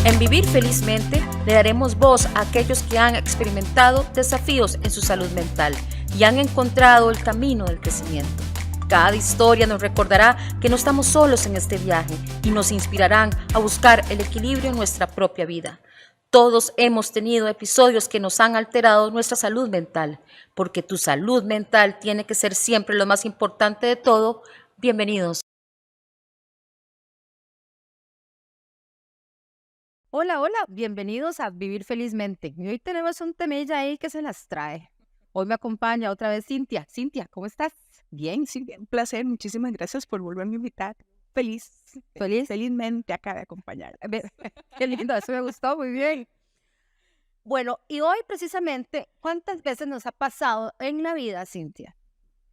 En Vivir Felizmente le daremos voz a aquellos que han experimentado desafíos en su salud mental y han encontrado el camino del crecimiento. Cada historia nos recordará que no estamos solos en este viaje y nos inspirarán a buscar el equilibrio en nuestra propia vida. Todos hemos tenido episodios que nos han alterado nuestra salud mental, porque tu salud mental tiene que ser siempre lo más importante de todo. Bienvenidos. Hola, bienvenidos a Vivir Felizmente. Y hoy tenemos un temilla ahí que se las trae. Hoy me acompaña otra vez Cintia. Cintia, ¿cómo estás? Bien, sí, un placer. Muchísimas gracias por volverme a invitar. Felizmente acá de acompañar. Qué lindo, eso me gustó, muy bien. Bueno, y hoy precisamente, ¿cuántas veces nos ha pasado en la vida, Cintia,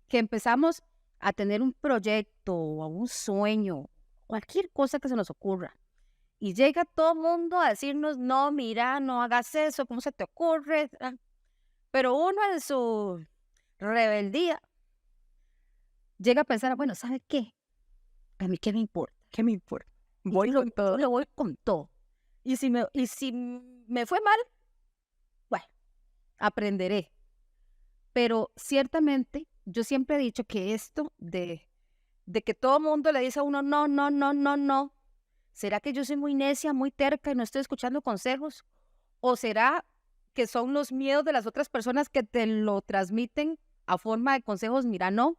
que empezamos a tener un proyecto o un sueño, cualquier cosa que se nos ocurra? Y llega todo el mundo a decirnos, no, mira, no hagas eso, ¿cómo se te ocurre? Pero uno en su rebeldía llega a pensar, bueno, ¿sabe qué? A mí qué me importa. ¿Qué me importa? Voy con todo. Yo le voy con todo. Y si me fue mal, bueno, aprenderé. Pero ciertamente, yo siempre he dicho que esto de que todo el mundo le dice a uno, no, ¿será que yo soy muy necia, muy terca y no estoy escuchando consejos? ¿O será que son los miedos de las otras personas que te lo transmiten a forma de consejos? Mira, no.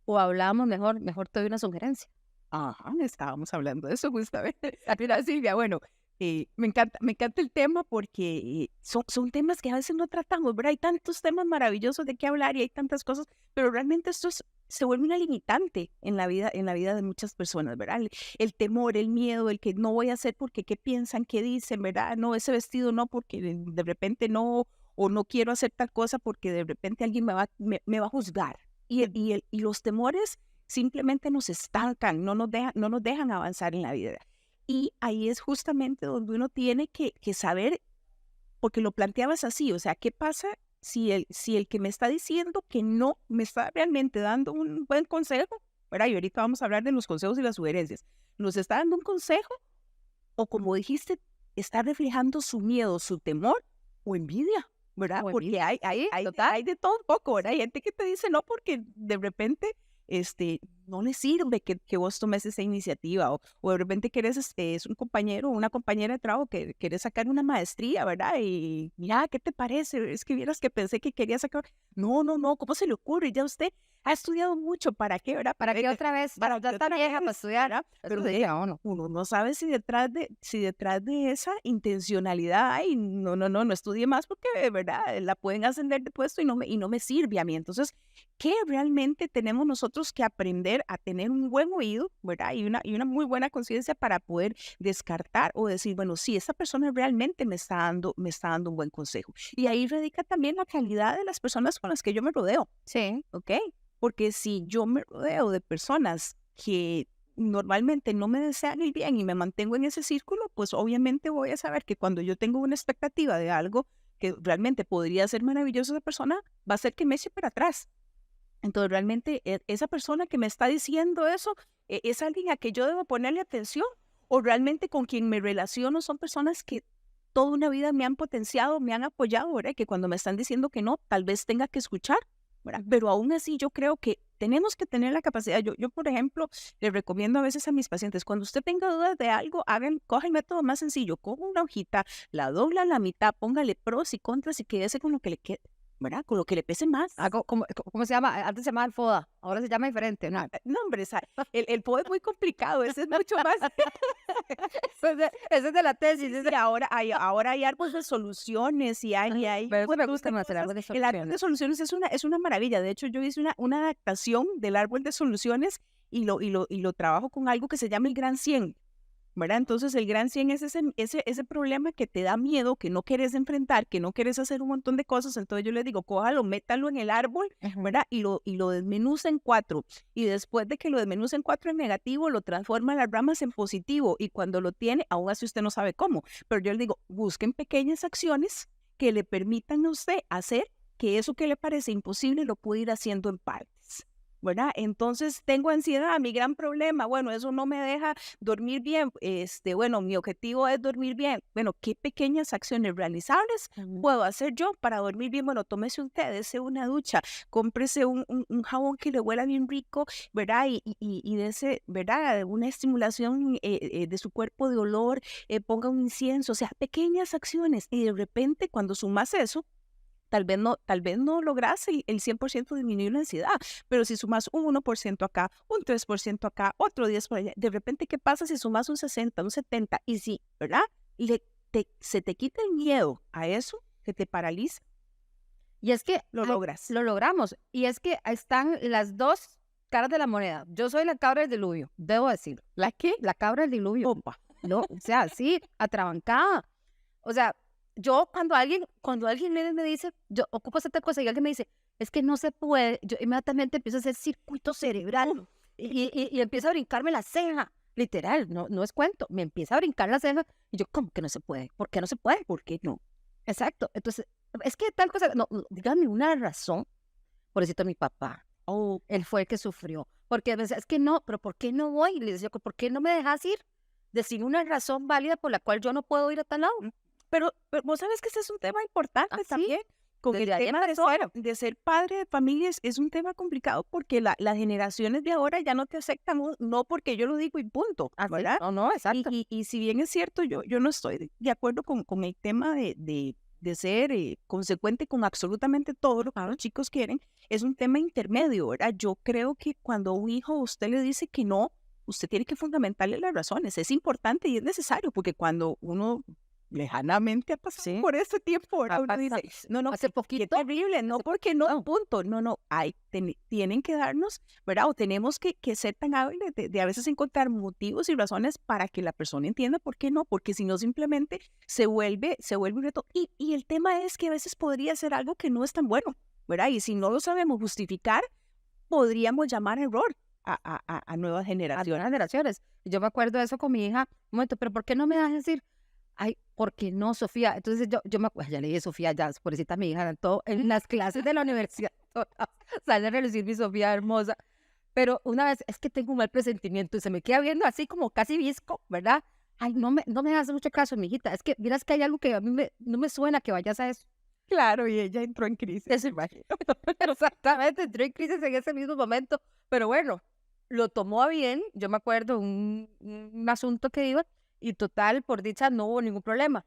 O hablamos mejor te doy una sugerencia. Ajá, estábamos hablando de eso justamente. Mira, Silvia, bueno, me encanta el tema porque son temas que a veces no tratamos, ¿verdad? Hay tantos temas maravillosos de qué hablar y hay tantas cosas, pero realmente se vuelve una limitante en la vida de muchas personas, ¿verdad? El temor, el miedo, el que no voy a hacer porque qué piensan, qué dicen, ¿verdad? No, ese vestido no porque de repente no, o no quiero hacer tal cosa porque de repente alguien me va a juzgar. Y los temores simplemente nos estancan, no nos dejan avanzar en la vida. Y ahí es justamente donde uno tiene que saber, porque lo planteabas así, o sea, ¿qué pasa si el que me está diciendo que no me está realmente dando un buen consejo? ¿Verdad? Y ahorita vamos a hablar de los consejos y las sugerencias. ¿Nos está dando un consejo? O como dijiste, está reflejando su miedo, su temor o envidia, ¿verdad? O Porque envidia. hay de todo un poco, ¿verdad? Hay gente que te dice no porque de repente no le sirve que vos tomes esa iniciativa o de repente es un compañero o una compañera de trabajo que querés sacar una maestría, ¿verdad? Y mira, ¿qué te parece? Es que vieras que pensé que quería sacar. No, ¿cómo se le ocurre? Ya usted ha estudiado mucho, ¿para qué, verdad? ¿Para qué otra vez? Para Ya está vieja para estudiar. ¿verdad? Pero Pero uno no sabe si detrás de esa intencionalidad hay, no estudie más porque, ¿verdad? La pueden ascender de puesto y no me sirve a mí. Entonces, ¿qué realmente tenemos nosotros que aprender a tener un buen oído, ¿verdad? Y una muy buena conciencia para poder descartar o decir, bueno, sí, esa persona realmente me está dando un buen consejo. Y ahí radica también la calidad de las personas con las que yo me rodeo, sí. ¿ok? Porque si yo me rodeo de personas que normalmente no me desean el bien y me mantengo en ese círculo, pues obviamente voy a saber que cuando yo tengo una expectativa de algo que realmente podría ser maravilloso esa persona, va a ser que me eche para atrás. Entonces, realmente esa persona que me está diciendo eso, ¿es alguien a que yo debo ponerle atención? ¿O realmente con quien me relaciono son personas que toda una vida me han potenciado, me han apoyado, ¿verdad? Que cuando me están diciendo que no, tal vez tenga que escuchar, ¿verdad? Pero aún así yo creo que tenemos que tener la capacidad. Yo por ejemplo, le recomiendo a veces a mis pacientes, cuando usted tenga dudas de algo, coja el método más sencillo, coja una hojita, la dobla a la mitad, póngale pros y contras y quédese con lo que le quede, ¿verdad? Con lo que le pese más. ¿Cómo se llama? Antes se llamaba el FODA, ahora se llama diferente, ¿no? No, hombre, el POE es muy complicado, ese es mucho más. Ese es de la tesis. Y ahora hay árboles de soluciones y hay Pero eso me montón gusta de más, el cosas. árbol de El árbol de soluciones. soluciones es una maravilla. De hecho, yo hice una adaptación del árbol de soluciones y lo trabajo con algo que se llama el Gran 100. ¿Verdad? Entonces el gran 100 es ese problema que te da miedo, que no quieres enfrentar, que no quieres hacer un montón de cosas. Entonces yo les digo, cójalo, métalo en el árbol, ¿verdad? Y lo desmenuza en 4. Y después de que lo desmenuza en 4 en negativo, lo transforma las ramas en positivo. Y cuando lo tiene, aún así usted no sabe cómo. Pero yo les digo, busquen pequeñas acciones que le permitan a usted hacer que eso que le parece imposible lo pueda ir haciendo en partes. ¿verdad? Entonces tengo ansiedad, mi gran problema, bueno, eso no me deja dormir bien, bueno, mi objetivo es dormir bien. Bueno, ¿qué pequeñas acciones realizables puedo hacer yo para dormir bien? Bueno, tómese un té, dése una ducha, cómprese un jabón que le huela bien rico, ¿verdad? Y dése, ¿verdad? Una estimulación de su cuerpo de olor, ponga un incienso, o sea, pequeñas acciones. Y de repente, cuando sumas eso, tal vez no logras el 100% disminuir la ansiedad, pero si sumas un 1% acá, un 3% acá, otro 10% por allá, de repente, ¿qué pasa si sumas un 60, un 70? Y si, ¿verdad? Se te quita el miedo a eso que te paraliza, Y es que lo logras. lo logramos. Y es que están las dos caras de la moneda. Yo soy la cabra del diluvio, debo decirlo. ¿La qué? La cabra del diluvio. Opa. No, o sea, sí, atrabancada. O sea, yo cuando alguien me dice, yo ocupo esta cosa y alguien me dice, es que no se puede, yo inmediatamente empiezo a hacer circuito cerebral y empiezo a brincarme la ceja. Literal, no es cuento, me empieza a brincar la ceja y yo, ¿cómo que no se puede? ¿Por qué no se puede? ¿Por qué no? Exacto. Entonces, es que tal cosa, no, dígame una razón. Por eso mi papá, él fue el que sufrió. Porque me decía, es que no, pero ¿por qué no voy? Y le decía, ¿por qué no me dejas ir? Decime una razón válida por la cual yo no puedo ir a tal lado. Pero vos sabes que ese es un tema importante ¿Sí? también. Con Desde el ahí tema empezó. de ser padre de familia es un tema complicado porque las generaciones de ahora ya no te aceptan, no porque yo lo digo y punto, ¿Sí? ¿verdad? No, exacto. Y si bien es cierto, yo no estoy de acuerdo con el tema de ser consecuente con absolutamente todo lo que los chicos quieren, es un tema intermedio, ¿verdad? Yo creo que cuando un hijo usted le dice que no, usted tiene que fundamentarle las razones. Es importante y es necesario porque cuando uno lejanamente ha pasado por ese tiempo, ¿verdad? Uno dice, no, hace qué poquito. terrible, no, porque no, punto, no, tienen que darnos, ¿verdad? O tenemos que ser tan hábiles de a veces encontrar motivos y razones para que la persona entienda por qué no, porque si no simplemente se vuelve un reto. Y el tema es que a veces podría ser algo que no es tan bueno, ¿verdad? Y si no lo sabemos justificar, podríamos llamar error a nuevas generaciones. Yo me acuerdo de eso con mi hija. Un momento, pero ¿por qué no me das decir? Ay, ¿por qué no, Sofía? Entonces yo me acuerdo, ya le dije Sofía, ya, pobrecita mi hija, en las clases de la universidad, sale a relucir mi Sofía hermosa. Pero una vez, es que tengo un mal presentimiento y se me queda viendo así como casi visco, ¿verdad? Ay, no me hagas mucho caso, mi hijita. Es que miras que hay algo que a mí no me suena que vayas a eso. Claro, y ella entró en crisis. Eso imagino. Exactamente, entró en crisis en ese mismo momento. Pero bueno, lo tomó a bien. Yo me acuerdo un asunto que iba y total, por dicha, no hubo ningún problema.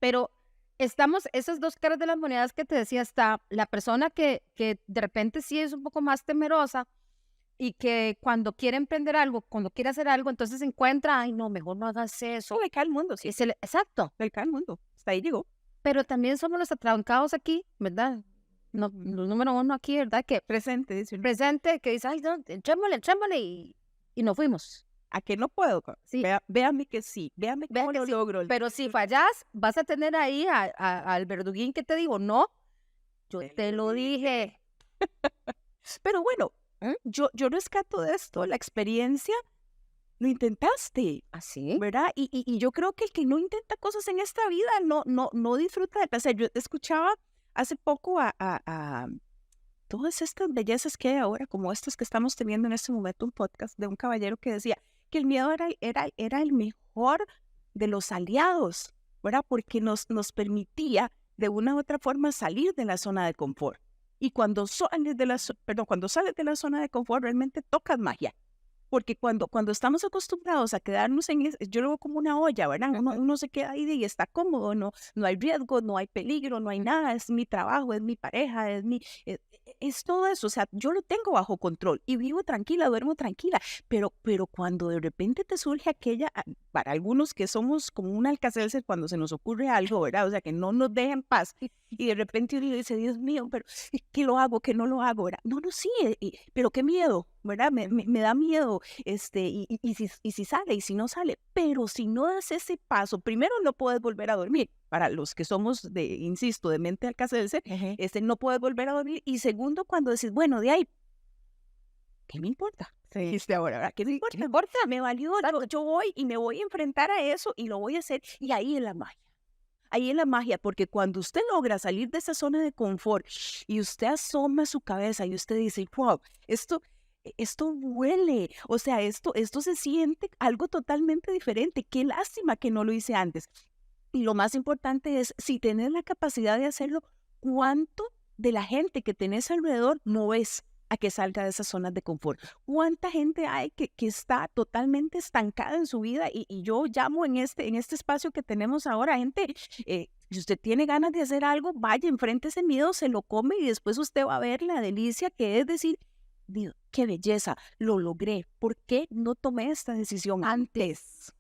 Pero estamos, esas dos caras de las monedas que te decía, está la persona que de repente sí es un poco más temerosa y que cuando quiere emprender algo, cuando quiere hacer algo, entonces encuentra, ay, no, mejor no hagas eso. Le cae el mundo, sí. Exacto. Le cae el mundo. Hasta ahí llegó. Pero también somos los atrancados aquí, ¿verdad? No, los número uno aquí, ¿verdad? Que presente, dice. Presente, que dice, ay, no, entrémosle y nos fuimos. ¿A que no puedo? Sí. Véame que sí, véame cómo lo logro. Pero si fallas, vas a tener ahí al verduguín que te digo, no, yo te lo dije. Pero bueno, yo rescato de esto, la experiencia, lo intentaste. ¿Así? ¿Verdad? Y yo creo que el que no intenta cosas en esta vida no disfruta del placer. Yo escuchaba hace poco a todas estas bellezas que hay ahora, como estas que estamos teniendo en este momento, un podcast de un caballero que decía que el miedo era el mejor de los aliados, ¿verdad? Porque nos permitía de una u otra forma salir de la zona de confort. Y cuando sales de la zona de confort, realmente tocas magia. Porque cuando estamos acostumbrados a quedarnos yo lo veo como una olla, ¿verdad? Uno se queda ahí y está cómodo, no hay riesgo, no hay peligro, no hay nada, es mi trabajo, es mi pareja, es todo eso, o sea, yo lo tengo bajo control y vivo tranquila, duermo tranquila, pero cuando de repente te surge para algunos que somos como un Alka-Seltzer cuando se nos ocurre algo, ¿verdad? O sea, que no nos deja en paz y de repente uno dice, Dios mío, pero ¿qué lo hago? ¿Qué no lo hago? ¿Verdad? No, sí, pero qué miedo, ¿verdad? Me da miedo, y si sale, y si no sale, pero si no das ese paso, primero no puedes volver a dormir, para los que somos insisto, de mente Alka-Seltzer, no puedes volver a dormir, y segundo, cuando decís, bueno, de ahí, ¿qué me importa? Sí. Ahora, ¿verdad? ¿Qué me importa? ¿Qué me importa? Me valió, yo voy y me voy a enfrentar a eso y lo voy a hacer, y ahí es la magia. ahí es la magia, porque cuando usted logra salir de esa zona de confort y usted asoma su cabeza y usted dice, wow, esto huele, o sea, esto se siente algo totalmente diferente. Qué lástima que no lo hice antes. Y lo más importante es, si tenés la capacidad de hacerlo, ¿cuánto de la gente que tenés alrededor no es a que salga de esas zonas de confort? ¿Cuánta gente hay que está totalmente estancada en su vida? Y yo llamo en este espacio que tenemos ahora, gente, si usted tiene ganas de hacer algo, vaya, enfrente ese miedo, se lo come y después usted va a ver la delicia que es decir, Dios, qué belleza, lo logré. ¿Por qué no tomé esta decisión antes?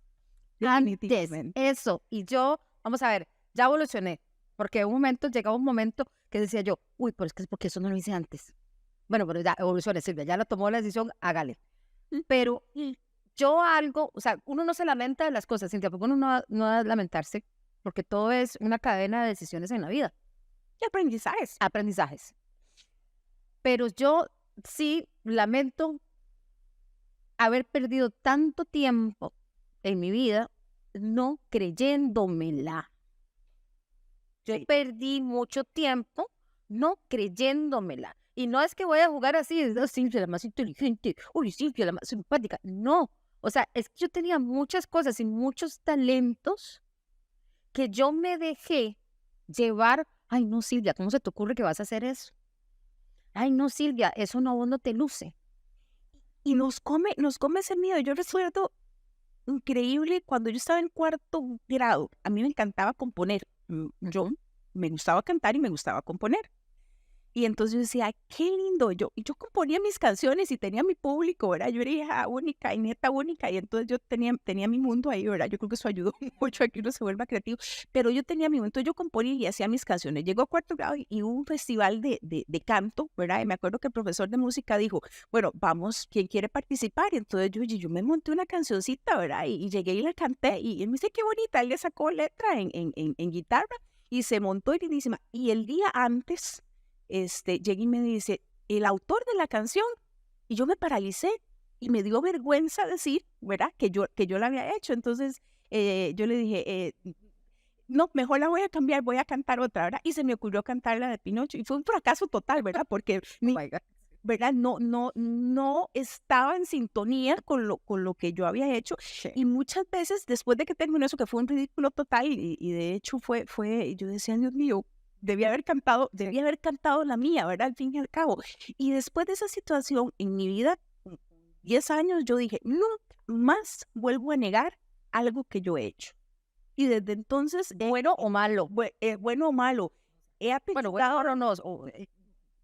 Antes, eso. Y yo, vamos a ver, ya evolucioné. Porque llegaba un momento que decía yo, uy, pero es que es porque eso no lo hice antes. Bueno, pero ya evolucioné, Silvia, ya la tomó la decisión, hágale. Pero yo o sea, uno no se lamenta de las cosas, Cintia, porque uno no va a lamentarse, porque todo es una cadena de decisiones en la vida. Y aprendizajes. Aprendizajes. Pero yo sí lamento haber perdido tanto tiempo en mi vida no creyéndomela. Yo perdí mucho tiempo no creyéndomela. Y no es que voy a jugar así, Silvia la más inteligente, uy, Silvia la más simpática. No, o sea, es que yo tenía muchas cosas y muchos talentos que yo me dejé llevar. Ay, no, Silvia, ¿cómo se te ocurre que vas a hacer eso? Ay, no, Silvia, eso no, a vos no te luce. Y nos come ese miedo. Yo recuerdo increíble cuando yo estaba en 4º grado. A mí me encantaba componer. Yo me gustaba cantar y me gustaba componer. Y entonces yo decía, qué lindo. Yo componía mis canciones y tenía mi público, ¿verdad? Yo era hija única y nieta única. Y entonces yo tenía mi mundo ahí, ¿verdad? Yo creo que eso ayudó mucho a que uno se vuelva creativo. Pero yo tenía mi mundo. Entonces yo componía y hacía mis canciones. Llegó a 4º grado y hubo un festival de canto, ¿verdad? Y me acuerdo que el profesor de música dijo, bueno, vamos, ¿quién quiere participar? Y entonces yo me monté una cancioncita, ¿verdad? Y llegué y la canté. Y él me dice, qué bonita. Él le sacó letra en guitarra y se montó lindísima. Y el día antes llegué y me dice, el autor de la canción, y yo me paralicé y me dio vergüenza decir, ¿verdad? Que yo la había hecho. Entonces yo le dije, no, mejor la voy a cambiar, voy a cantar otra, ¿verdad? Y se me ocurrió cantar la de Pinocho y fue un fracaso total, ¿verdad? Porque ¿verdad? No estaba en sintonía con lo que yo había hecho. Sí. Y muchas veces después de que terminó eso, que fue un ridículo total y de hecho fue, yo decía, Dios mío, debía haber cantado la mía, ¿verdad? Al fin y al cabo. Y después de esa situación en mi vida, 10 años, yo dije, nunca más vuelvo a negar algo que yo he hecho. Y desde entonces, bueno o malo, bueno o malo, he aplicado... Bueno, no,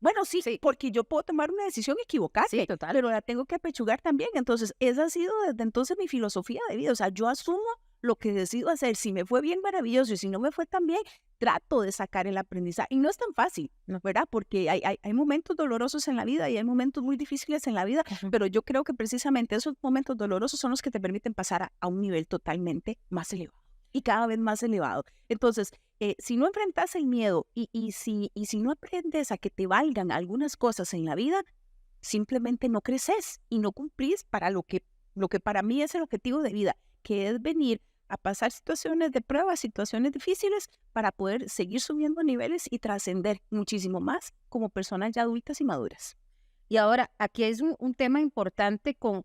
bueno, sí, porque yo puedo tomar una decisión equivocada, sí, total, pero la tengo que apechugar también. Entonces, esa ha sido desde entonces mi filosofía de vida. O sea, yo asumo lo que decido hacer. Si me fue bien, maravilloso. Y si no me fue tan bien, trato de sacar el aprendizaje. Y no es tan fácil, ¿verdad? Porque hay momentos dolorosos en la vida y hay momentos muy difíciles en la vida, pero yo creo que precisamente esos momentos dolorosos son los que te permiten pasar a un nivel totalmente más elevado y cada vez más elevado. Entonces, si no enfrentas el miedo y si no aprendes a que te valgan algunas cosas en la vida, simplemente no creces y no cumplís para lo que para mí es el objetivo de vida, que es venir a pasar situaciones de prueba, situaciones difíciles, para poder seguir subiendo niveles y trascender muchísimo más como personas ya adultas y maduras. Y ahora, aquí es un tema importante con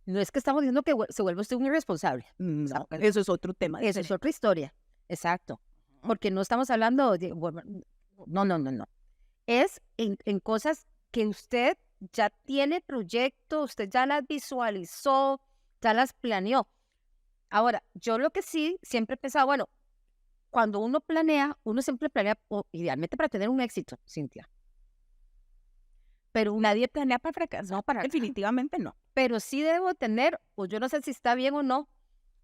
no es que estamos diciendo que se vuelva usted un irresponsable. No, eso es otro tema. Eso es otra historia. Exacto. Porque no estamos hablando de... Bueno, no. Es en cosas que usted ya tiene proyecto, usted ya las visualizó, ya las planeó. Ahora, yo lo que sí siempre he pensado, bueno, cuando uno planea, uno siempre planea idealmente para tener un éxito, Cintia. Pero nadie planea para fracasar. No, definitivamente no. Pero sí debo tener, o yo no sé si está bien o no,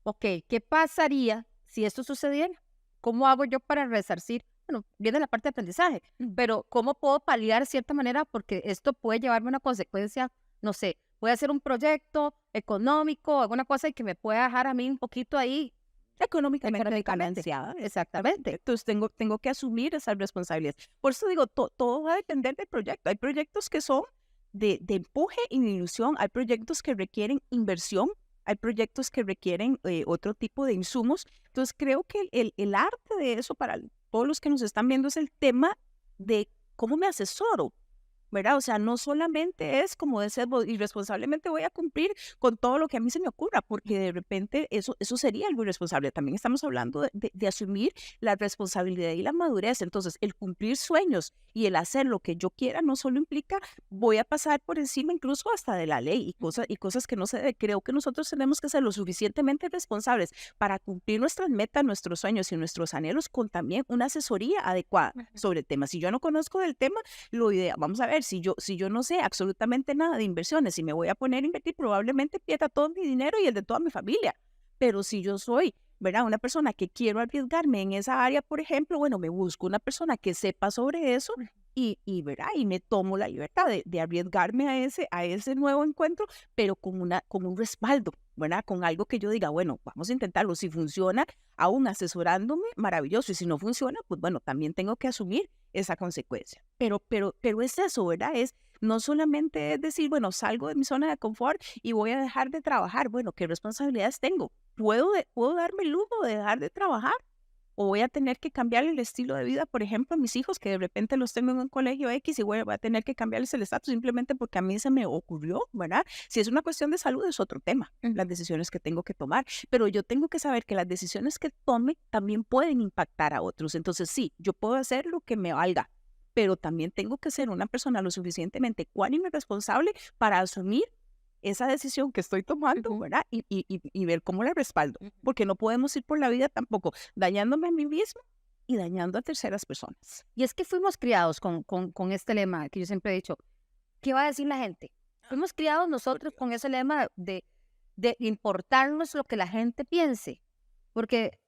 ok, ¿qué pasaría si esto sucediera? ¿Cómo hago yo para resarcir? Bueno, viene la parte de aprendizaje, pero ¿cómo puedo paliar de cierta manera? Porque esto puede llevarme a una consecuencia, no sé, voy a hacer un proyecto económico, alguna cosa y que me pueda dejar a mí un poquito ahí económicamente financiada. Exactamente. Entonces tengo que asumir esas responsabilidades. Por eso digo, todo va a depender del proyecto. Hay proyectos que son de empuje y de ilusión. Hay proyectos que requieren inversión hay proyectos que requieren otro tipo de insumos. Entonces, creo que el arte de eso para todos los que nos están viendo es el tema de cómo me asesoro, ¿verdad? O sea, no solamente es como decir, irresponsablemente voy a cumplir con todo lo que a mí se me ocurra, porque de repente eso sería algo irresponsable. También estamos hablando de asumir la responsabilidad y la madurez. Entonces, el cumplir sueños y el hacer lo que yo quiera no solo implica voy a pasar por encima incluso hasta de la ley y cosas que no se debe. Creo que nosotros tenemos que ser lo suficientemente responsables para cumplir nuestras metas, nuestros sueños y nuestros anhelos con también una asesoría adecuada sobre el tema. Si yo no conozco del tema, lo ideal, vamos a ver, si yo no sé absolutamente nada de inversiones y me voy a poner a invertir, probablemente pierda todo mi dinero y el de toda mi familia. Pero si yo soy, ¿verdad?, una persona que quiero arriesgarme en esa área, por ejemplo, bueno, me busco una persona que sepa sobre eso ¿verdad?, y me tomo la libertad de arriesgarme a ese nuevo encuentro, pero con un respaldo, ¿verdad?, con algo que yo diga, bueno, vamos a intentarlo. Si funciona, aún asesorándome, maravilloso. Y si no funciona, pues bueno, también tengo que asumir esa consecuencia. Pero es eso, ¿verdad? No solamente es decir, bueno, salgo de mi zona de confort y voy a dejar de trabajar. Bueno, ¿qué responsabilidades tengo? ¿Puedo darme el lujo de dejar de trabajar? ¿O voy a tener que cambiar el estilo de vida, por ejemplo, a mis hijos, que de repente los tengo en un colegio X y voy a tener que cambiarles el estatus simplemente porque a mí se me ocurrió, ¿verdad? Si es una cuestión de salud es otro tema, las decisiones que tengo que tomar, pero yo tengo que saber que las decisiones que tome también pueden impactar a otros. Entonces, sí, yo puedo hacer lo que me valga, pero también tengo que ser una persona lo suficientemente ecuánime y responsable para asumir esa decisión que estoy tomando, ¿verdad? Y ver cómo la respaldo, porque no podemos ir por la vida tampoco dañándome a mí misma y dañando a terceras personas. Y es que fuimos criados con este lema que yo siempre he dicho, ¿qué va a decir la gente? Fuimos criados nosotros con ese lema de importarnos lo que la gente piense, porque,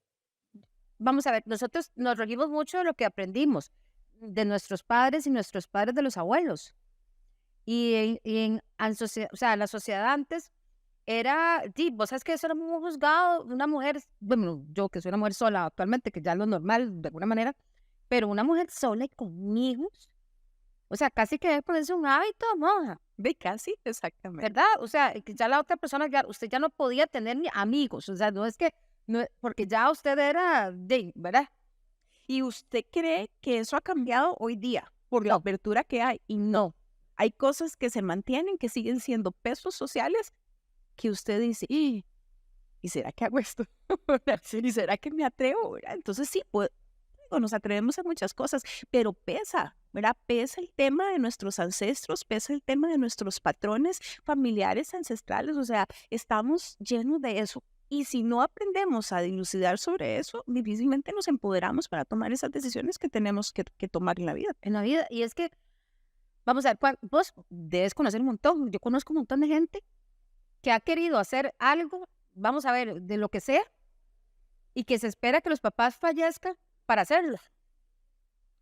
vamos a ver, nosotros nos regimos mucho de lo que aprendimos de nuestros padres y nuestros padres de los abuelos. O sea, la sociedad antes era, sí, vos sabes que eso era muy juzgado, una mujer, bueno, yo que soy una mujer sola actualmente, que ya es lo normal de alguna manera, pero una mujer sola y con hijos, o sea, casi que debe ponerse un hábito, monja, Ve casi, exactamente. ¿verdad? O sea, que ya la otra persona, usted ya no podía tener ni amigos, o sea, no es que, no, porque ya usted era, ¿verdad? ¿Y usted cree que eso ha cambiado hoy día por la apertura que hay? Y no. Hay cosas que se mantienen, que siguen siendo pesos sociales, que usted dice, ¿y será que hago esto? ¿Y será que me atrevo? ¿Verdad? Entonces sí, pues, nos atrevemos a muchas cosas, pero pesa, ¿verdad? Pesa el tema de nuestros ancestros, pesa el tema de nuestros patrones familiares, ancestrales, o sea, estamos llenos de eso. Y si no aprendemos a dilucidar sobre eso, difícilmente nos empoderamos para tomar esas decisiones que tenemos que tomar en la vida. En la vida, y es que, vamos a ver, vos debes conocer un montón, yo conozco un montón de gente que ha querido hacer algo, vamos a ver, de lo que sea, y que se espera que los papás fallezcan para hacerlo.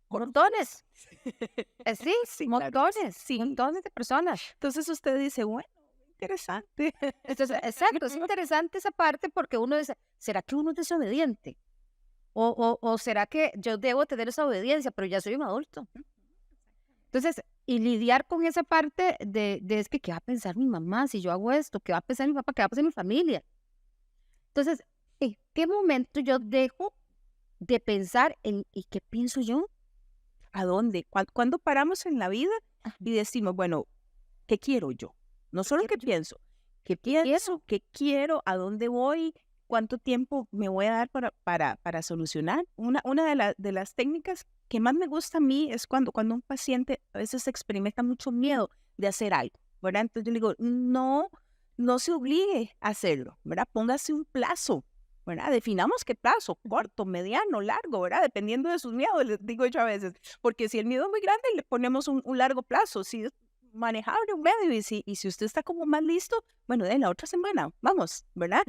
Montones. Sí, Sí, montones, claro. Sí. montones de personas. Entonces usted dice, bueno, interesante. Entonces, exacto, es interesante esa parte porque uno dice, ¿será que uno es desobediente? O ¿será que yo debo tener esa obediencia, pero ya soy un adulto? Entonces, y lidiar con esa parte de es que, ¿qué va a pensar mi mamá si yo hago esto? ¿Qué va a pensar mi papá? ¿Qué va a pensar mi familia? Entonces, ¿en qué momento yo dejo de pensar en ¿y qué pienso yo? ¿A dónde? ¿Cuándo paramos en la vida y decimos, bueno, ¿qué quiero yo? No solo qué pienso, ¿qué pienso? ¿Qué quiero? ¿A dónde voy? ¿Cuánto tiempo me voy a dar para solucionar? Una de las técnicas que más me gusta a mí es cuando un paciente a veces experimenta mucho miedo de hacer algo, ¿verdad? Entonces yo le digo, no se obligue a hacerlo, ¿verdad? Póngase un plazo, ¿verdad? Definamos qué plazo, corto, mediano, largo, ¿verdad? Dependiendo de sus miedos, les digo yo a veces, porque si el miedo es muy grande, le ponemos un largo plazo, si es manejable, un medio, y si usted está como más listo, bueno, de la otra semana, vamos, ¿verdad?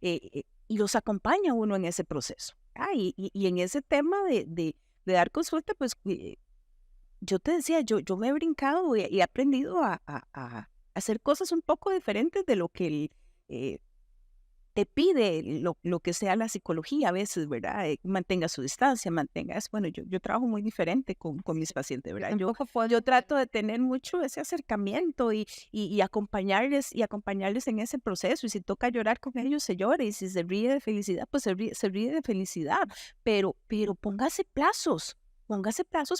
Y los acompaña uno en ese proceso. Y en ese tema de dar consulta, pues yo te decía, yo me he brincado y he aprendido a hacer cosas un poco diferentes de lo que te pide lo que sea la psicología a veces, ¿verdad? Mantenga su distancia, bueno, yo trabajo muy diferente con mis pacientes, ¿verdad? Tampoco puedo. Yo trato de tener mucho ese acercamiento y acompañarles en ese proceso. Y si toca llorar con ellos, se llora. Y si se ríe de felicidad, pues se ríe de felicidad. Pero póngase plazos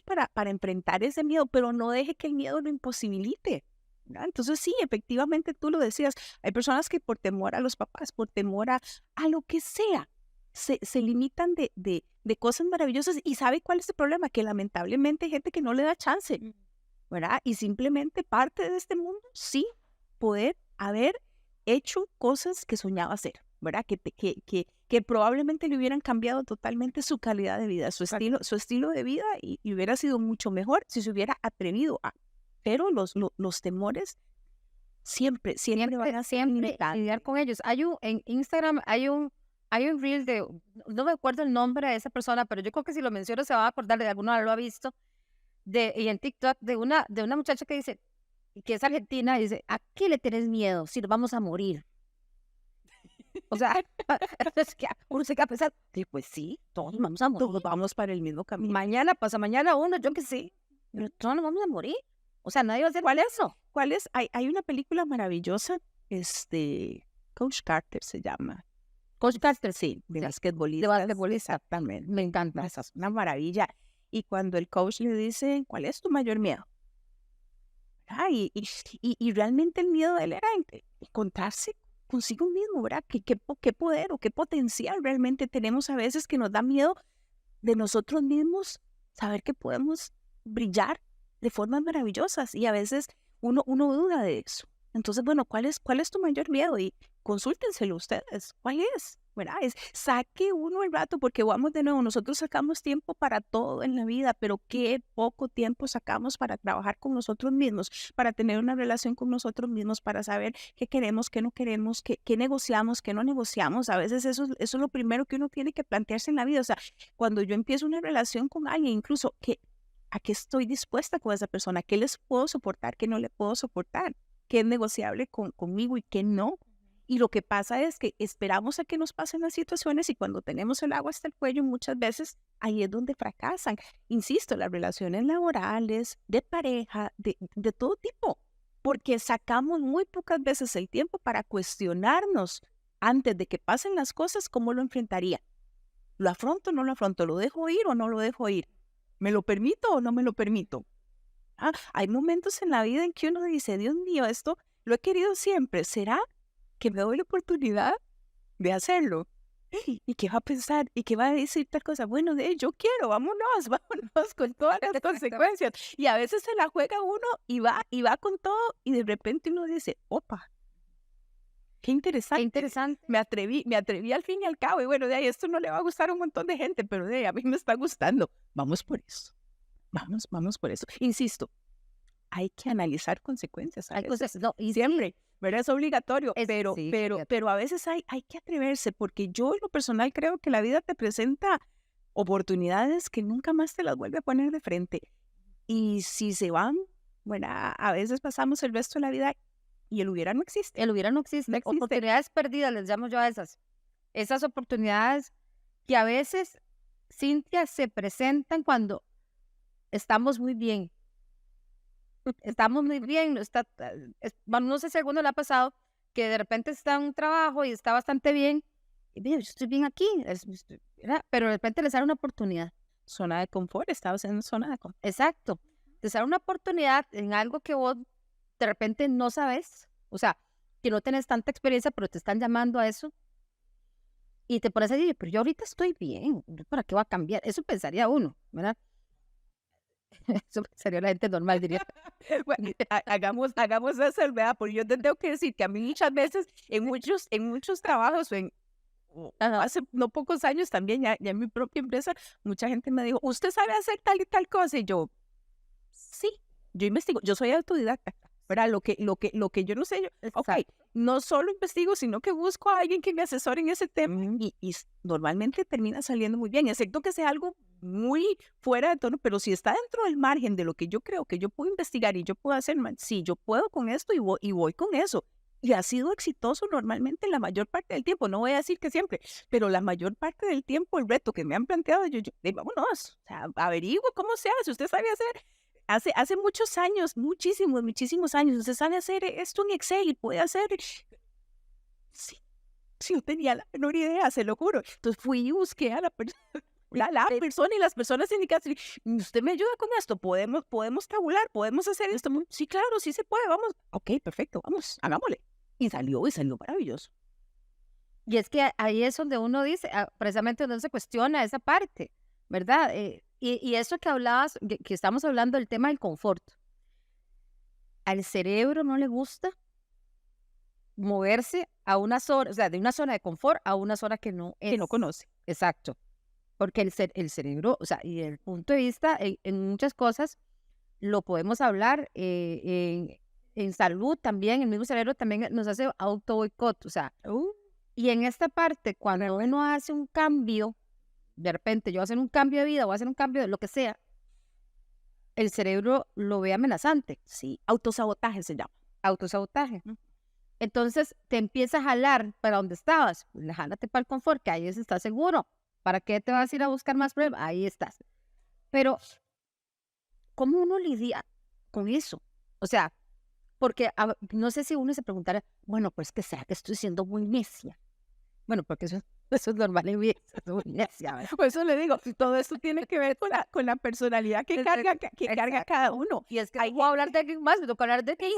para enfrentar ese miedo, pero no deje que el miedo lo imposibilite, ¿verdad? Entonces sí, efectivamente tú lo decías, hay personas que por temor a los papás, por temor a lo que sea, se limitan de cosas maravillosas. ¿Y sabe cuál es el problema? Que lamentablemente hay gente que no le da chance, ¿verdad? Y simplemente parte de este mundo, sí, poder haber hecho cosas que soñaba hacer, ¿verdad? Que probablemente le hubieran cambiado totalmente su calidad de vida, su estilo de vida y hubiera sido mucho mejor si se hubiera atrevido a. Pero los temores siempre van a ser Siempre limitantes. lidiar con ellos. En Instagram hay un reel no me acuerdo el nombre de esa persona, pero yo creo que si lo menciono se va a acordar, de alguno lo ha visto, y en TikTok de una muchacha que dice, que es argentina, y dice, ¿a qué le tenés miedo si nos vamos a morir? O sea, es que uno se queda pensando, pues sí, todos vamos a morir. Todos vamos para el mismo camino. Mañana pasa mañana uno, yo que sé, pero todos nos vamos a morir. O sea, nadie va a hacer eso. ¿Cuál es? Hay una película maravillosa, Coach Carter se llama. Coach Carter, Sí, de sí, basquetbolista. de basquetbolista. Exactamente. Me encanta. Esa es una maravilla. Y cuando el coach le dice, ¿cuál es tu mayor miedo? Y realmente el miedo de él era encontrarse consigo mismo, ¿verdad? ¿Qué poder o qué potencial realmente tenemos a veces que nos da miedo de nosotros mismos, saber que podemos brillar de formas maravillosas y a veces uno duda de eso. Entonces, bueno, ¿cuál es tu mayor miedo? Y consúltenselo ustedes. ¿Cuál es? ¿Verdad? Saque uno el rato, porque vamos de nuevo, nosotros sacamos tiempo para todo en la vida, pero qué poco tiempo sacamos para trabajar con nosotros mismos, para tener una relación con nosotros mismos, para saber qué queremos, qué no queremos, qué negociamos, qué no negociamos. A veces eso es lo primero que uno tiene que plantearse en la vida. O sea, cuando yo empiezo una relación con alguien, incluso, ¿a qué estoy dispuesta con esa persona? ¿Qué les puedo soportar? ¿Qué no le puedo soportar? ¿Qué es negociable conmigo y qué no? Y lo que pasa es que esperamos a que nos pasen las situaciones y cuando tenemos el agua hasta el cuello, muchas veces ahí es donde fracasan. Insisto, las relaciones laborales, de pareja, de todo tipo, porque sacamos muy pocas veces el tiempo para cuestionarnos antes de que pasen las cosas, ¿cómo lo enfrentaría? ¿Lo afronto o no lo afronto? ¿Lo dejo ir o no lo dejo ir? ¿Me lo permito o no me lo permito? Hay momentos en la vida en que uno dice, Dios mío, esto lo he querido siempre. ¿Será que me doy la oportunidad de hacerlo? ¿Y qué va a pensar? ¿Y qué va a decir tal cosa? Bueno, yo quiero, vámonos con todas las consecuencias. Y a veces se la juega uno y va con todo y de repente uno dice, opa, qué interesante. Qué interesante. Me atreví al fin y al cabo. Y bueno, de ahí esto no le va a gustar a un montón de gente, pero de ahí a mí me está gustando. Vamos por eso. Vamos por eso. Insisto, hay que analizar consecuencias. Hay cosas, no, y siempre, ¿verdad? Es obligatorio, pero fíjate. a veces hay que atreverse, porque yo en lo personal creo que la vida te presenta oportunidades que nunca más te las vuelve a poner de frente. Y si se van, bueno, a veces pasamos el resto de la vida y el hubiera no existe. El hubiera no existe. No existe. Oportunidades perdidas, les llamo yo a esas. Esas oportunidades que a veces, Cintia, se presentan cuando estamos muy bien. Estamos muy bien. No sé si a alguno le ha pasado que de repente está en un trabajo y está bastante bien. Y mira, yo estoy bien aquí. ¿Verdad? Pero de repente les sale una oportunidad. Zona de confort, estabas en zona de confort. Exacto. Te sale una oportunidad en algo que vos de repente no sabes. O sea, que no tenés tanta experiencia, pero te están llamando a eso. Y te pones a decir, pero yo ahorita estoy bien. ¿Para qué va a cambiar? Eso pensaría uno, ¿verdad? Eso sería la gente normal, diría. Bueno, hagamos eso, ¿verdad? Porque yo te tengo que decir que a mí muchas veces, en muchos trabajos, hace no pocos años también, ya en mi propia empresa, mucha gente me dijo, ¿usted sabe hacer tal y tal cosa? Y yo, sí, yo investigo, yo soy autodidacta, ¿verdad? Lo que yo no sé, ok, no solo investigo, sino que busco a alguien que me asesore en ese tema y normalmente termina saliendo muy bien, excepto que sea algo muy fuera de tono, pero si está dentro del margen de lo que yo creo que yo puedo investigar y yo puedo hacer, sí, yo puedo con esto y voy con eso. y ha sido exitoso normalmente la mayor parte del tiempo. No voy a decir que siempre, pero la mayor parte del tiempo el reto que me han planteado, vámonos, o sea, averiguo cómo se hace. Usted sabe hacer, hace muchos años, muchísimos años, usted sabe hacer esto en Excel y puede hacer. Sí, sí, yo tenía la menor idea, se lo juro. Entonces fui y busqué a la persona. La persona y las personas indicadas, usted me ayuda con esto, podemos tabular, podemos hacer esto. Sí, claro, sí se puede, vamos. Ok, perfecto, vamos, hagámosle. Y salió maravilloso. Y es que ahí es donde uno dice, precisamente donde se cuestiona esa parte, ¿verdad? Y eso que hablabas, que estamos hablando del tema del confort. Al cerebro no le gusta moverse a una zona, o sea, de una zona de confort a una zona que no es. Que no conoce. Exacto. Porque el cerebro, o sea, y el punto de vista en muchas cosas lo podemos hablar en salud también, el mismo cerebro también nos hace auto boicot, o sea, y en esta parte, cuando uno hace un cambio, de repente yo voy a hacer un cambio de vida, voy a hacer un cambio de lo que sea, el cerebro lo ve amenazante. Sí, autosabotaje se llama. Autosabotaje. Entonces te empieza a jalar para donde estabas, pues, jálate para el confort, que ahí estás seguro. ¿Para qué te vas a ir a buscar más pruebas? Ahí estás. Pero, ¿cómo uno lidia con eso? O sea, porque no sé si uno se preguntara, bueno, pues que sea que estoy siendo muy necia. Bueno, porque eso es normal en mí, soy muy necia, ¿verdad? Por eso le digo, todo esto tiene que ver con la personalidad que carga cada uno. Y es que no puedo hablar de alguien más, me toca hablar de ti,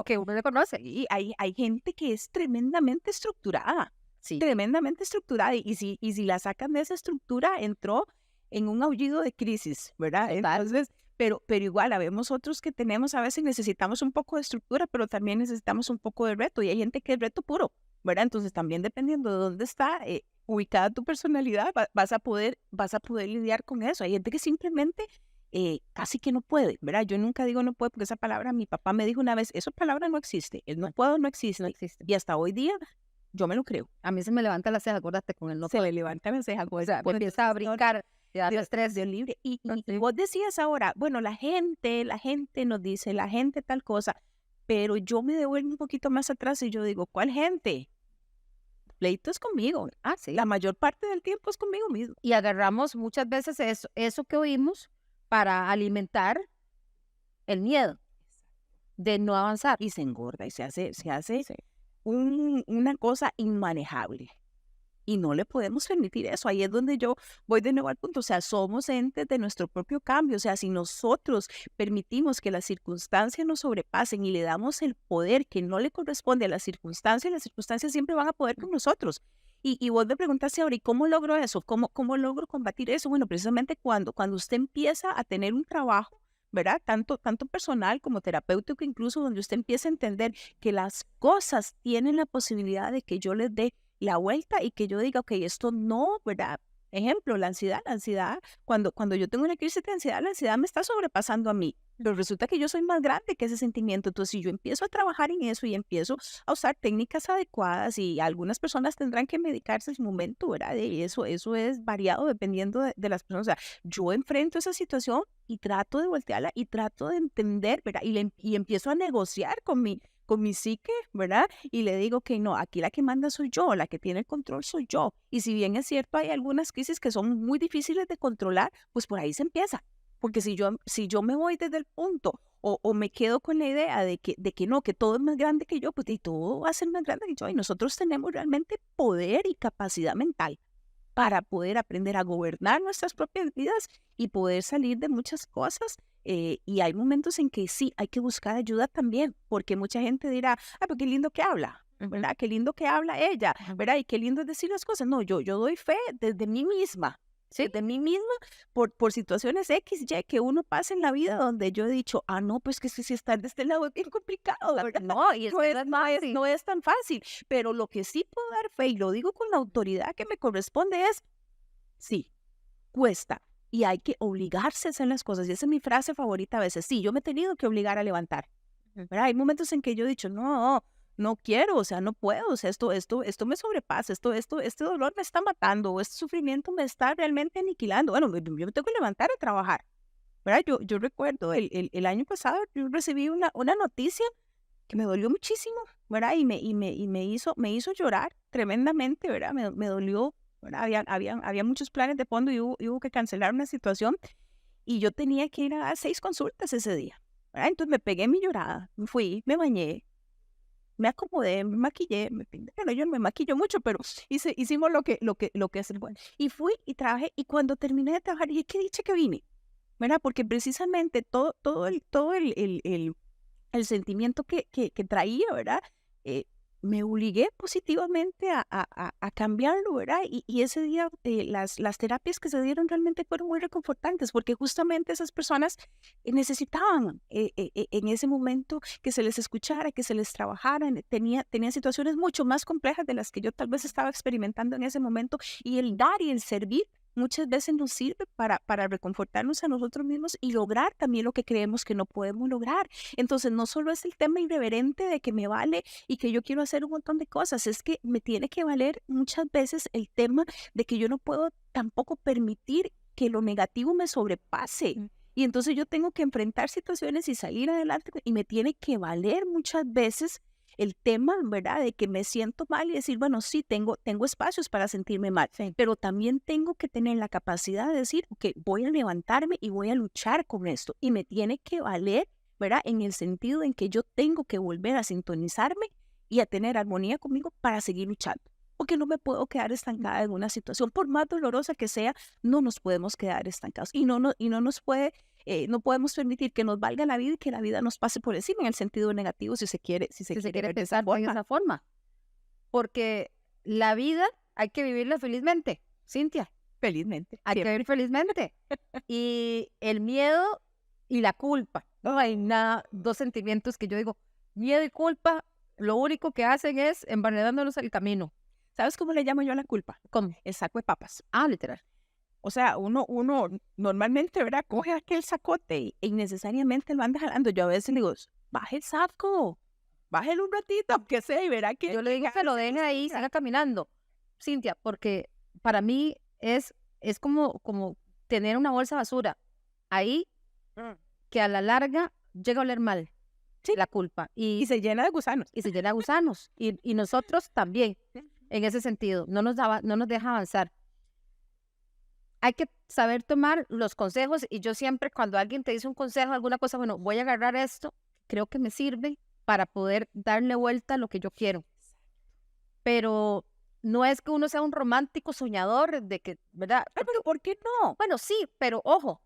que uno le conoce. Y hay gente que es tremendamente estructurada. Sí. Tremendamente estructurada, y si la sacan de esa estructura, entró en un aullido de crisis, ¿verdad? Entonces, pero igual, habemos otros que a veces necesitamos un poco de estructura, pero también necesitamos un poco de reto, y hay gente que es reto puro, ¿verdad? Entonces, también dependiendo de dónde está ubicada tu personalidad, vas a poder lidiar con eso. Hay gente que simplemente casi que no puede, ¿verdad? Yo nunca digo no puede, porque esa palabra, mi papá me dijo una vez, esa palabra no existe, el no puedo no existe. No existe. Y hasta hoy día, yo me lo creo. A mí se me levanta la ceja, acuérdate, con el no Se le levanta la ceja, o sea, empieza a brincar, te da estrés. Dios libre. Y Sí. vos decías ahora, bueno, la gente nos dice, la gente tal cosa, pero yo me devuelvo un poquito más atrás y yo digo, ¿cuál gente? Pleito es conmigo. Sí. La mayor parte del tiempo es conmigo mismo. Y agarramos muchas veces eso que oímos para alimentar el miedo de no avanzar. Y se engorda y se hace una cosa inmanejable. Y no le podemos permitir eso. Ahí es donde yo voy de nuevo al punto. O sea, somos entes de nuestro propio cambio. O sea, si nosotros permitimos que las circunstancias nos sobrepasen y le damos el poder que no le corresponde a las circunstancias siempre van a poder con nosotros. Y vos me preguntaste ahora, ¿y cómo logro eso? ¿Cómo logro combatir eso? Bueno, precisamente cuando usted empieza a tener un trabajo, ¿verdad? Tanto personal como terapéutico, incluso donde usted empieza a entender que las cosas tienen la posibilidad de que yo les dé la vuelta y que yo diga, ok, esto no, ¿verdad? Ejemplo, la ansiedad, cuando yo tengo una crisis de ansiedad, la ansiedad me está sobrepasando a mí, pero resulta que yo soy más grande que ese sentimiento. Entonces, si yo empiezo a trabajar en eso y empiezo a usar técnicas adecuadas, y algunas personas tendrán que medicarse en su momento, ¿verdad? Y eso es variado dependiendo de las personas. O sea, yo enfrento esa situación y trato de voltearla y trato de entender, ¿verdad? Y empiezo a negociar con mi psique, ¿verdad? Y le digo que no, aquí la que manda soy yo, la que tiene el control soy yo. Y si bien es cierto, hay algunas crisis que son muy difíciles de controlar, pues por ahí se empieza. Porque si yo me voy desde el punto o me quedo con la idea de que no, que todo es más grande que yo, pues y todo va a ser más grande que yo. Y nosotros tenemos realmente poder y capacidad mental para poder aprender a gobernar nuestras propias vidas y poder salir de muchas cosas. Y hay momentos en que sí, hay que buscar ayuda también, porque mucha gente dirá, ay, pero qué lindo que habla, ¿verdad? Qué lindo que habla ella, ¿verdad? Y qué lindo es decir las cosas. No, yo doy fe desde mí misma. ¿Sí? De mí misma, por situaciones X, Y que uno pasa en la vida, donde yo he dicho, no, pues que si estar de este lado es bien complicado, ¿verdad? No, y no es tan fácil, pero lo que sí puedo dar fe, y lo digo con la autoridad que me corresponde, es, sí, cuesta, y hay que obligarse a hacer las cosas, y esa es mi frase favorita a veces. Sí, yo me he tenido que obligar a levantar, ¿verdad? Hay momentos en que yo he dicho, no quiero, o sea, no puedo, o sea, esto me sobrepasa, este dolor me está matando, o este sufrimiento me está realmente aniquilando. Bueno, yo me tengo que levantar a trabajar, ¿verdad? Yo recuerdo el año pasado, yo recibí una noticia que me dolió muchísimo, ¿verdad? Me hizo llorar tremendamente, ¿verdad? Me dolió, ¿verdad? Había muchos planes de fondo y hubo que cancelar una situación y yo tenía que ir a 6 consultas ese día, ¿verdad? Entonces me pegué mi llorada, me fui, me bañé, me acomodé, me maquillé, bueno, yo no me maquillo mucho, pero hicimos lo que es bueno. Y fui y trabajé, y cuando terminé de trabajar, dije, qué dicha que vine, ¿verdad? Porque precisamente todo el sentimiento que traía, ¿verdad? Eh, Me obligué positivamente a cambiarlo, ¿verdad? Y ese día las terapias que se dieron realmente fueron muy reconfortantes porque justamente esas personas necesitaban en ese momento que se les escuchara, que se les trabajara. Tenía situaciones mucho más complejas de las que yo tal vez estaba experimentando en ese momento y el dar y el servir muchas veces nos sirve para reconfortarnos a nosotros mismos y lograr también lo que creemos que no podemos lograr. Entonces, no solo es el tema irreverente de que me vale y que yo quiero hacer un montón de cosas, es que me tiene que valer muchas veces el tema de que yo no puedo tampoco permitir que lo negativo me sobrepase. Y entonces yo tengo que enfrentar situaciones y salir adelante y me tiene que valer muchas veces el tema, ¿verdad? De que me siento mal y decir, bueno, sí, tengo espacios para sentirme mal, pero también tengo que tener la capacidad de decir, ok, voy a levantarme y voy a luchar con esto. Y me tiene que valer, ¿verdad? En el sentido en que yo tengo que volver a sintonizarme y a tener armonía conmigo para seguir luchando. Porque no me puedo quedar estancada en una situación, por más dolorosa que sea, no nos podemos quedar estancados y no nos puede, no podemos permitir que nos valga la vida y que la vida nos pase por encima en el sentido negativo si se quiere ver de esa pensar en esa forma. Porque la vida hay que vivirla felizmente, Cintia. Felizmente. Hay que siempre. vivir felizmente. Y el miedo y la culpa. No hay nada, dos sentimientos que yo digo, miedo y culpa, lo único que hacen es envenenándonos el camino. ¿Sabes cómo le llamo yo a la culpa? ¿Cómo? El saco de papas. Ah, literal. O sea, uno normalmente, ¿verdad? Coge aquel sacote y innecesariamente lo anda jalando. Yo a veces le digo, baje el saco, bájelo un ratito, aunque sea, y verá que... Yo le digo que lo deje ahí, siga caminando, Cintia, porque para mí es como tener una bolsa de basura ahí que a la larga llega a oler mal. Sí. La culpa. Y se llena de gusanos. Y se llena de gusanos. Y nosotros también, en ese sentido, no nos deja avanzar. Hay que saber tomar los consejos y yo siempre cuando alguien te dice un consejo, alguna cosa, bueno, voy a agarrar esto, creo que me sirve para poder darle vuelta a lo que yo quiero. Pero no es que uno sea un romántico soñador de que, ¿verdad? Pero ¿por qué no? Bueno, sí, pero ojo,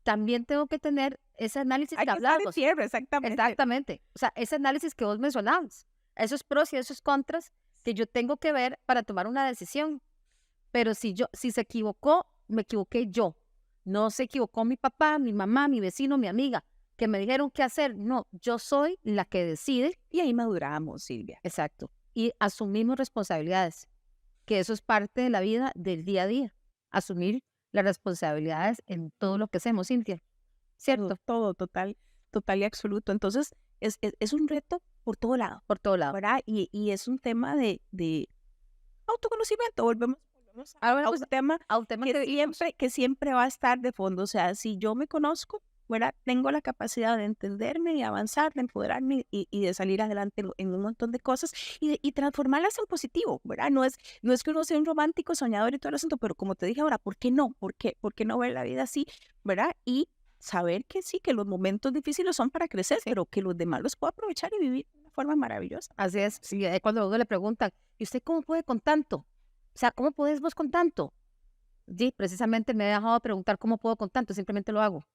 también tengo que tener ese análisis Hay que que estar en hablamos. tierra, exactamente. Exactamente. O sea, ese análisis que vos mencionabas, esos pros y esos contras que yo tengo que ver para tomar una decisión. Pero si se equivocó, me equivoqué yo. No se equivocó mi papá, mi mamá, mi vecino, mi amiga, que me dijeron qué hacer. No, yo soy la que decide. Y ahí maduramos, Silvia. Exacto. Y asumimos responsabilidades, que eso es parte de la vida del día a día. Asumir las responsabilidades en todo lo que hacemos, Cintia. ¿Cierto? Todo, total y absoluto. Entonces, es un reto por todo lado. Por todo lado. ¿Verdad? Y es un tema de autoconocimiento. Volvemos a un tema que siempre va a estar de fondo. O sea, si yo me conozco, ¿verdad? Tengo la capacidad de entenderme, de avanzar, de empoderarme y de salir adelante en un montón de cosas y transformarlas en positivo, ¿verdad? No es que uno sea un romántico soñador y todo el asunto, pero como te dije ahora, ¿por qué no? ¿Por qué no ver la vida así, ¿verdad? Y saber que sí, que los momentos difíciles son para crecer, pero que los demás los puedo aprovechar y vivir de una forma maravillosa. Así es. Sí, cuando a uno le preguntan, ¿y usted cómo puede con tanto? O sea, ¿cómo podés vos con tanto? Sí, precisamente me he dejado de preguntar cómo puedo con tanto, simplemente lo hago.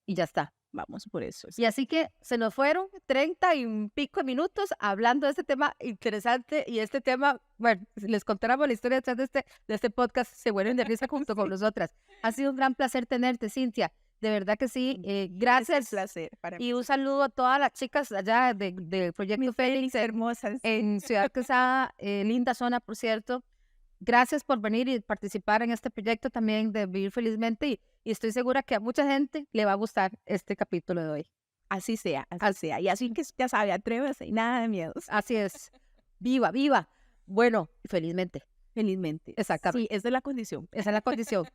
Y ya está. Vamos por eso. Y así que se nos fueron 30 y pico de minutos hablando de este tema interesante y este tema, bueno, si les contáramos la historia detrás de este podcast, se vuelven de risa junto con nosotras. Ha sido un gran placer tenerte, Cintia. De verdad que sí. Gracias. Es un placer para mí. Y un saludo a todas las chicas allá del Proyecto Félix hermosas en Ciudad Quesada, linda zona, por cierto. Gracias por venir y participar en este proyecto también de Vivir Felizmente y estoy segura que a mucha gente le va a gustar este capítulo de hoy. Así sea. Y así que ya sabe, atrévase y nada de miedos. Así es. Viva, viva. Bueno, felizmente. Exactamente. Sí, esa es la condición. Esa es la condición.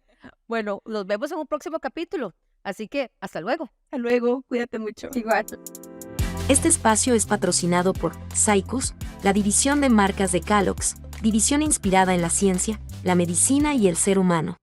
Bueno, nos vemos en un próximo capítulo. Así que hasta luego. Hasta luego. Cuídate mucho. Igual. Este espacio es patrocinado por Sycus, la división de marcas de Kellogg's, división inspirada en la ciencia, la medicina y el ser humano.